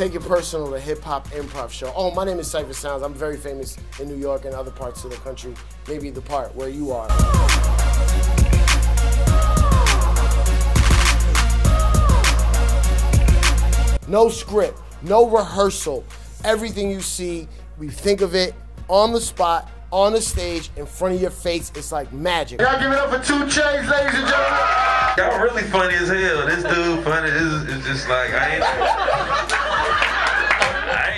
Take It Personal, the hip-hop improv show. Oh, my name is Cipha Sounds. I'm very famous in New York and other parts of the country, maybe the part where you are. No script, no rehearsal. Everything you see, we think of it on the spot, on the stage, in front of your face. It's like magic. Y'all give it up for 2 Chainz, ladies and gentlemen. Y'all really funny as hell. This dude funny. It's just like, I ain't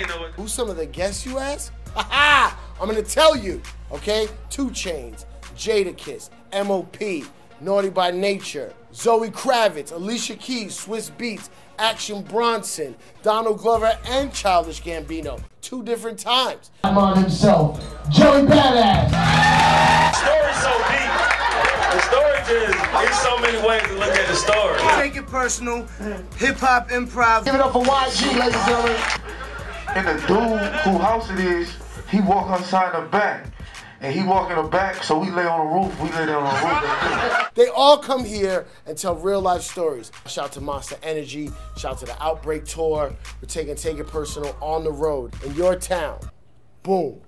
know what. Who's some of the guests, you ask? Ha-ha! I'm gonna tell you, okay? 2 Chainz, Jadakiss, M.O.P., Naughty by Nature, Zoe Kravitz, Alicia Keys, Swiss Beats, Action Bronson, Donald Glover, and Childish Gambino. 2 different times. I'm on himself, Joey Badass. The story's so deep. The story just, there's so many ways to look at the story. Take It Personal, hip-hop improv. Give it up for YG, ladies and gentlemen. And the dude whose house it is, he walk outside the back. And he walk in the back, so we lay on the roof. We lay down on the roof. They all come here and tell real life stories. Shout out to Monster Energy. Shout out to the Outbreak tour. We're taking Take It Personal on the road in your town. Boom.